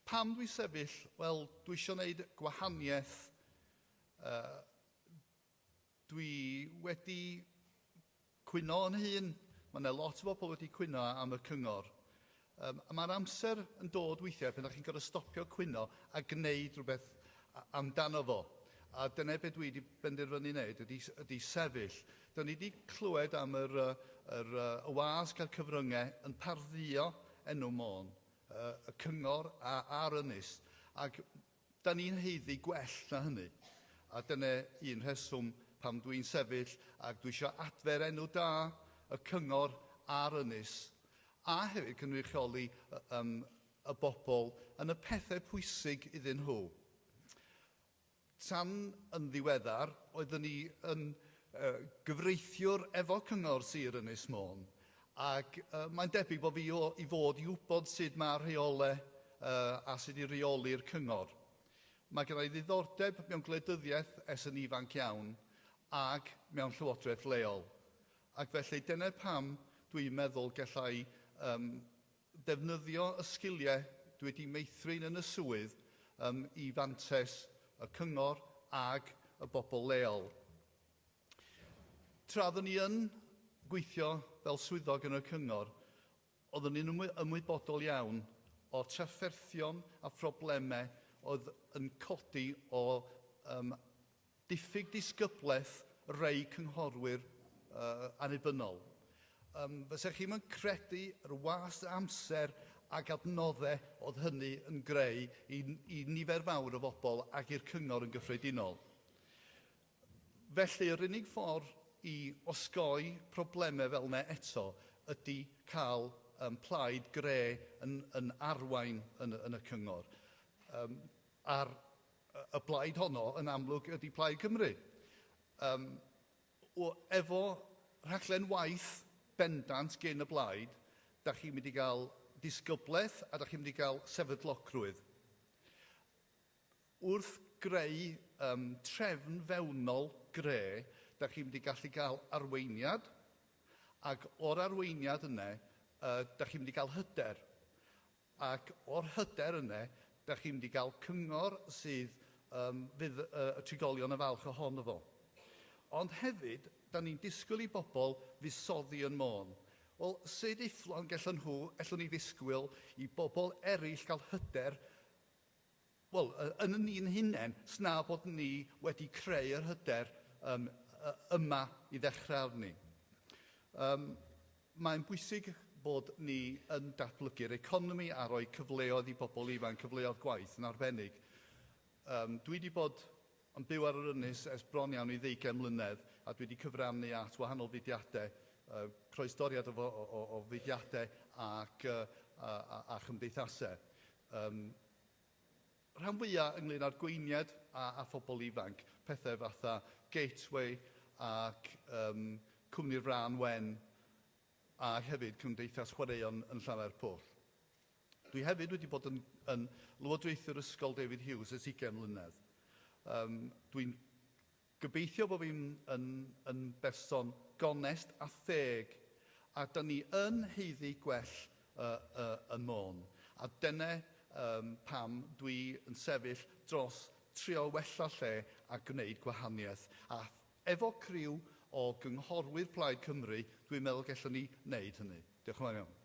pam dwi'n sefyll? Wel, dwi eisiau gwneud gwahaniaeth. Dwi wedi cwyno yn hun. Mae yna lot o bobl wedi cwyno am y cyngor. Mae'r amser yn dod weithiau pan ydych chi'n gorfod stopio cwyno a gwneud rhywbeth amdano fo. A dyna beth dwi wedi benderfynu wneud ydy sefyll. Da ni wedi clywed am y wasg a'r cyfryngau yn parddio enw Môn, y cyngor a'r Ynys. Ac da ni'n heiddi gwell na hynny. A dyna un rheswm pam dwi'n sefyll ac dwi eisiau adfer enw da y cyngor a'r Ynys. A hefyd cynrychioli y bobl yn y pethau pwysig iddyn nhw. Tan yn ddiweddar, oeddwn ni yn gyfreithiwr efo cyngor Sir Ynys Môn, ac mae'n debyg bod fi i fod i wybod sut mae'r rheolau a sut i reoli'r cyngor. Mae gen i ddiddordeb mewn gwleidyddiaeth yn ifanc iawn ac mewn llywodraeth leol. Ac felly dyna pam dwi'n meddwl gallai defnyddio y sgiliau dwi wedi meithrin yn y swydd i fantes y cyngor ag y bobl leol. Tra oeddwn ni yn gweithio fel swyddog yn y cyngor, oeddwn ni'n ymwybodol iawn o trafferthion a phroblemau oedd yn codi o diffyg disgyblaeth rei cynghorwyr annibynnol. Fysech chi'n credu yr was amser ac adnoddau oedd hynny yn greu i nifer fawr o bobl ac i'r cyngor yn gyffredinol. Felly, yr unig ffordd i osgoi problemau fel yna eto ydy cael plaid gre yn arwain yn y cyngor. A'r y blaid honno yn amlwg ydy Plaid Cymru. Efo rhaglen waith bendant gen y blaid, da chi'n mynd i gael disgyblaeth a da chi'n mynd i gael sefydlocrwydd. Wrth greu trefn fewnol gre, da chi'n mynd i gallu cael arweiniad, ac o'r arweiniad yna, da chi'n mynd i gael hyder. Ac o'r hyder yna, da chi'n mynd i gael cyngor sydd fydd y trigolion y falch ohono fo. Ond hefyd, da ni'n disgwyl i bobl fusoddi yn Môn. Wel, sut efflon gallwn ni ddisgwyl i bobl eraill gael hyder, wel, yn ni'n hunain, sna bod ni wedi creu'r hyder yma i ddechrau arni. Mae'n bwysig bod ni yn datblygu'r economi a rhoi cyfleoedd i bobl ifanc, cyfleoedd gwaith yn arbennig. Dwi wedi bod yn byw ar yr Ynys ers bron iawn i 20 mlynedd, a dwi wedi cyfrannu at wahanol fudiadau, croesdoriad o fudiadau a chymdeithasau. Rhan fwyaf ynglyn â'r gweiniad a phobl ifanc, pethau fatha Gateway ac cwmni'r Ran Wen, a hefyd cymdeithas chwaraeon yn Llanerpwll. Dwi hefyd wedi bod yn lywodraethwr ysgol David Hughes ers 20 mlynedd. Dwi'n gobeithio bod fi'n yn berson gonest a theg, a da ni yn heiddi gwell yn Môn. A dyna pam dwi yn sefyll dros trio wella lle a gwneud gwahaniaeth. A efo criw o gynghorwyr Plaid Cymru, dwi'n meddwl gallwn ni wneud hynny. Diolch yn fawr iawn.